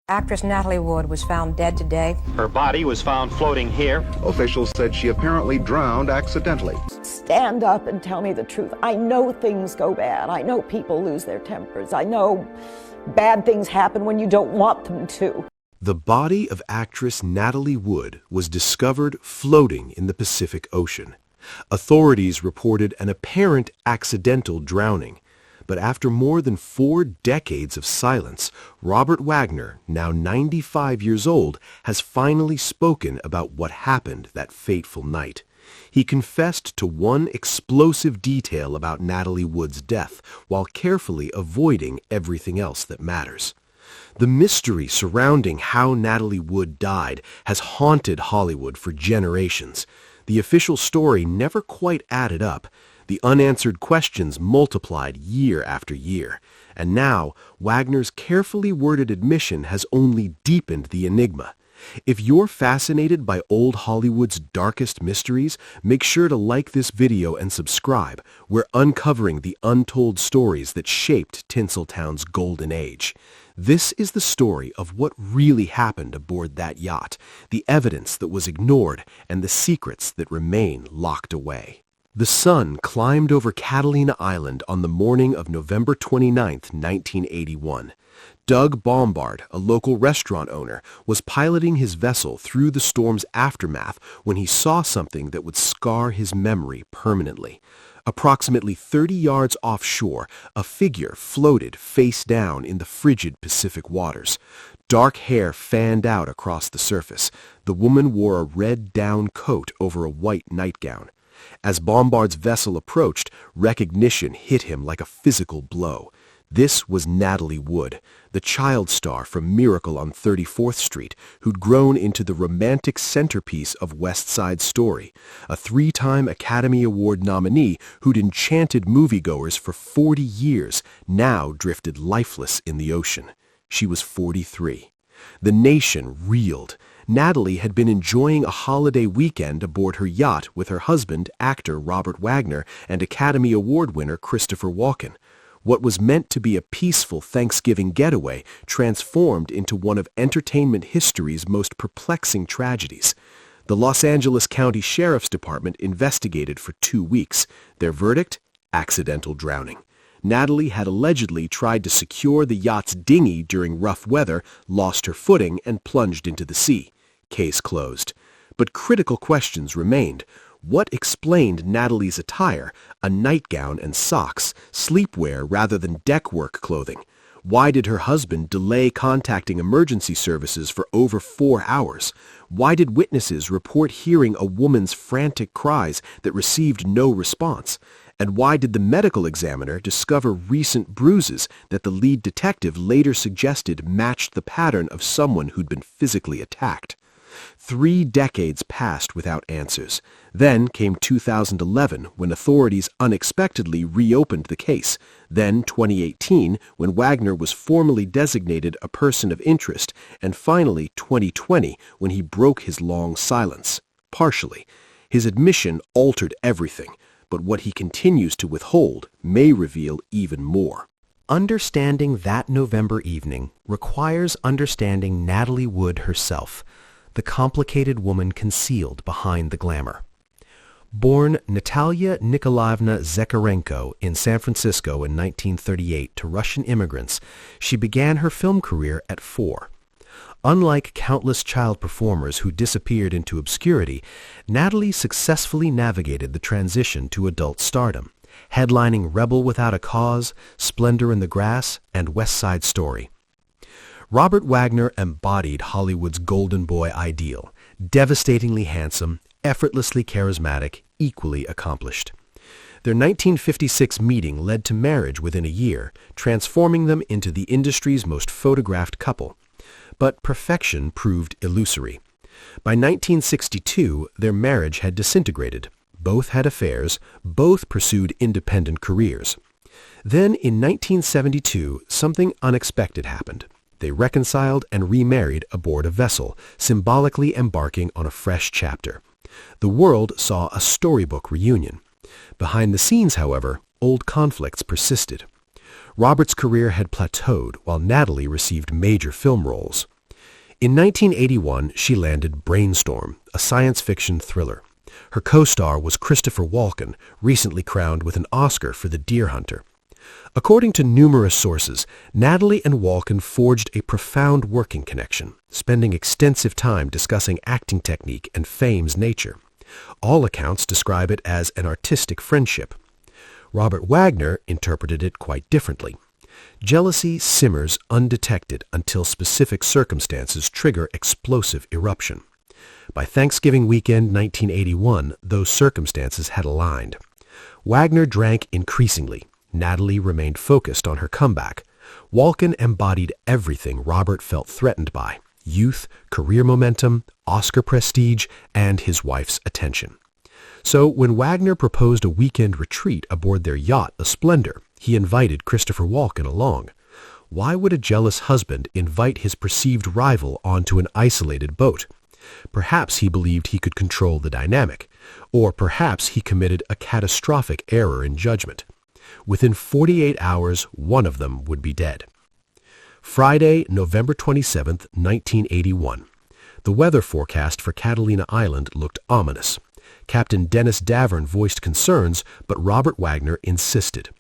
Actress Natalie Wood was found dead today. Her body was found floating here. Officials said she apparently drowned accidentally. Stand up and tell me the truth. I know things go bad. I know people lose their tempers. I know bad things happen when you don't want them to. The body of actress Natalie Wood was discovered floating in the Pacific Ocean. Authorities reported an apparent accidental drowning. But after more than 4 decades of silence, Robert Wagner, now 95 years old, has finally spoken about what happened that fateful night. He confessed to one explosive detail about Natalie Wood's death while carefully avoiding everything else that matters. The mystery surrounding how Natalie Wood died has haunted Hollywood for generations. The official story never quite added up. The unanswered questions multiplied year after year, and now Wagner's carefully worded admission has only deepened the enigma. If you're fascinated by old Hollywood's darkest mysteries, make sure to like this video and subscribe. We're uncovering the untold stories that shaped Tinseltown's golden age. This is the story of what really happened aboard that yacht, the evidence that was ignored, and the secrets that remain locked away. The sun climbed over Catalina Island on the morning of November 29, 1981. Doug Bombard, a local restaurant owner, was piloting his vessel through the storm's aftermath when he saw something that would scar his memory permanently. Approximately 30 yards offshore, a figure floated face down in the frigid Pacific waters. Dark hair fanned out across the surface. The woman wore a red down coat over a white nightgown. As Bombard's vessel approached, recognition hit him like a physical blow. This was Natalie Wood, the child star from Miracle on 34th Street, who'd grown into the romantic centerpiece of West Side Story, a 3-time Academy Award nominee who'd enchanted moviegoers for 40 years, now drifted lifeless in the ocean. She was 43. The nation reeled. Natalie had been enjoying a holiday weekend aboard her yacht with her husband, actor Robert Wagner, and Academy Award winner Christopher Walken. What was meant to be a peaceful Thanksgiving getaway transformed into one of entertainment history's most perplexing tragedies. The Los Angeles County Sheriff's Department investigated for 2 weeks. Their verdict? Accidental drowning. Natalie had allegedly tried to secure the yacht's dinghy during rough weather, lost her footing, and plunged into the sea. Case closed. But critical questions remained. What explained Natalie's attire, a nightgown and socks, sleepwear rather than deckwork clothing? Why did her husband delay contacting emergency services for over 4 hours? Why did witnesses report hearing a woman's frantic cries that received no response? And why did the medical examiner discover recent bruises that the lead detective later suggested matched the pattern of someone who'd been physically attacked? 3 decades passed without answers. Then came 2011, when authorities unexpectedly reopened the case. Then 2018, when Wagner was formally designated a person of interest. And finally 2020, when he broke his long silence. Partially. His admission altered everything, but what he continues to withhold may reveal even more. Understanding that November evening requires understanding Natalie Wood herself, the complicated woman concealed behind the glamour. Born Natalia Nikolaevna Zakharenko in San Francisco in 1938 to Russian immigrants, she began her film career at 4. Unlike countless child performers who disappeared into obscurity, Natalie successfully navigated the transition to adult stardom, headlining Rebel Without a Cause, Splendor in the Grass, and West Side Story. Robert Wagner embodied Hollywood's golden boy ideal, devastatingly handsome, effortlessly charismatic, equally accomplished. Their 1956 meeting led to marriage within a year, transforming them into the industry's most photographed couple. But perfection proved illusory. By 1962, their marriage had disintegrated. Both had affairs, both pursued independent careers. Then, in 1972, something unexpected happened. They reconciled and remarried aboard a vessel, symbolically embarking on a fresh chapter. The world saw a storybook reunion. Behind the scenes, however, old conflicts persisted. Robert's career had plateaued while Natalie received major film roles. In 1981, she landed Brainstorm, a science fiction thriller. Her co-star was Christopher Walken, recently crowned with an Oscar for The Deer Hunter. According to numerous sources, Natalie and Walken forged a profound working connection, spending extensive time discussing acting technique and fame's nature. All accounts describe it as an artistic friendship. Robert Wagner interpreted it quite differently. Jealousy simmers undetected until specific circumstances trigger explosive eruption. By Thanksgiving weekend 1981, those circumstances had aligned. Wagner drank increasingly. Natalie remained focused on her comeback. Walken embodied everything Robert felt threatened by: youth, career momentum, Oscar prestige, and his wife's attention. So when Wagner proposed a weekend retreat aboard their yacht, the Splendor, he invited Christopher Walken along. Why would a jealous husband invite his perceived rival onto an isolated boat? Perhaps he believed he could control the dynamic, or perhaps he committed a catastrophic error in judgment. Within 48 hours, one of them would be dead. Friday, November 27, 1981. The weather forecast for Catalina Island looked ominous. Captain Dennis Davern voiced concerns, but Robert Wagner insisted.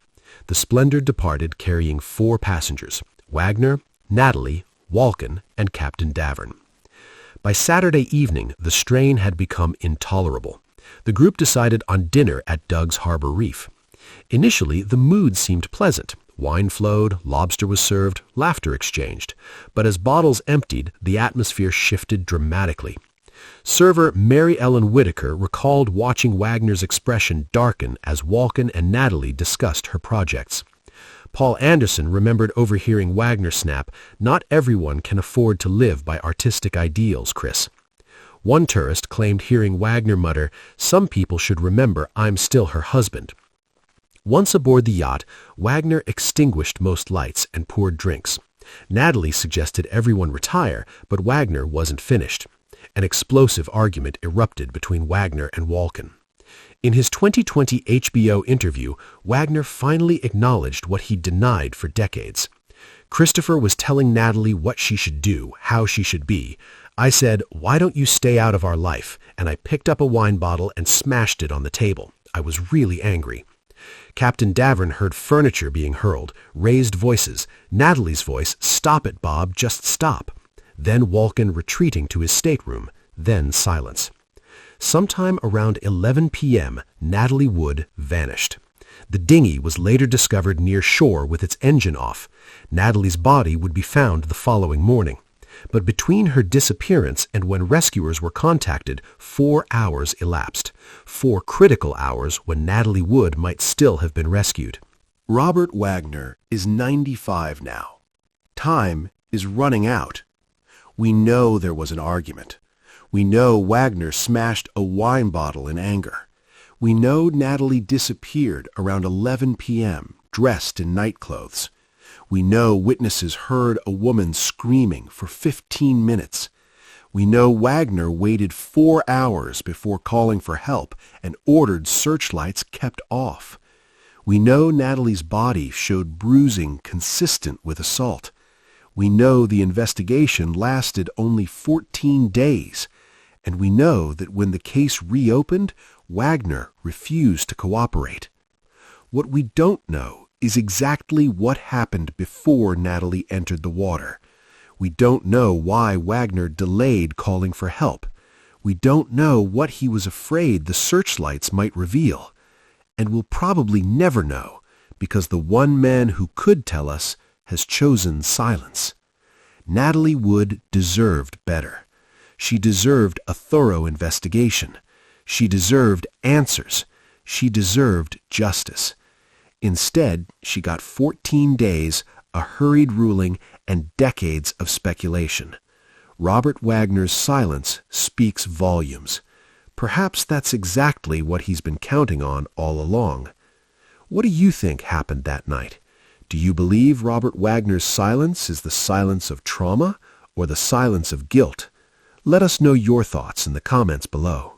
The Splendor departed carrying 4 passengers: Wagner, Natalie, Walken, and Captain Davern. By Saturday evening, the strain had become intolerable. The group decided on dinner at Doug's Harbor Reef. Initially, the mood seemed pleasant. Wine flowed, lobster was served, laughter exchanged. But as bottles emptied, the atmosphere shifted dramatically. Server Mary Ellen Whitaker recalled watching Wagner's expression darken as Walken and Natalie discussed her projects. Paul Anderson remembered overhearing Wagner snap, "Not everyone can afford to live by artistic ideals, Chris." One tourist claimed hearing Wagner mutter, "Some people should remember I'm still her husband." Once aboard the yacht, Wagner extinguished most lights and poured drinks. Natalie suggested everyone retire, but Wagner wasn't finished. An explosive argument erupted between Wagner and Walken. In his 2020 HBO interview, Wagner finally acknowledged what he'd denied for decades. Christopher was telling Natalie what she should do, how she should be. I said, "Why don't you stay out of our life?" And I picked up a wine bottle and smashed it on the table. I was really angry. Captain Davern heard furniture being hurled, raised voices. Natalie's voice, "Stop it, Bob, just stop." Then Walken retreating to his stateroom, then silence. Sometime around 11 p.m., Natalie Wood vanished. The dinghy was later discovered near shore with its engine off. Natalie's body would be found the following morning. But between her disappearance and when rescuers were contacted, 4 hours elapsed. 4 critical hours when Natalie Wood might still have been rescued. Robert Wagner is 95 now. Time is running out. We know there was an argument. We know Wagner smashed a wine bottle in anger. We know Natalie disappeared around 11 p.m., dressed in nightclothes. We know witnesses heard a woman screaming for 15 minutes. We know Wagner waited 4 hours before calling for help and ordered searchlights kept off. We know Natalie's body showed bruising consistent with assault. We know the investigation lasted only 14 days. And we know that when the case reopened, Wagner refused to cooperate. What we don't know is exactly what happened before Natalie entered the water. We don't know why Wagner delayed calling for help. We don't know what he was afraid the searchlights might reveal. And we'll probably never know, because the one man who could tell us has chosen silence. Natalie Wood deserved better. She deserved a thorough investigation. She deserved answers. She deserved justice. Instead, she got 14 days, a hurried ruling, and decades of speculation. Robert Wagner's silence speaks volumes. Perhaps that's exactly what he's been counting on all along. What do you think happened that night? Do you believe Robert Wagner's silence is the silence of trauma or the silence of guilt? Let us know your thoughts in the comments below.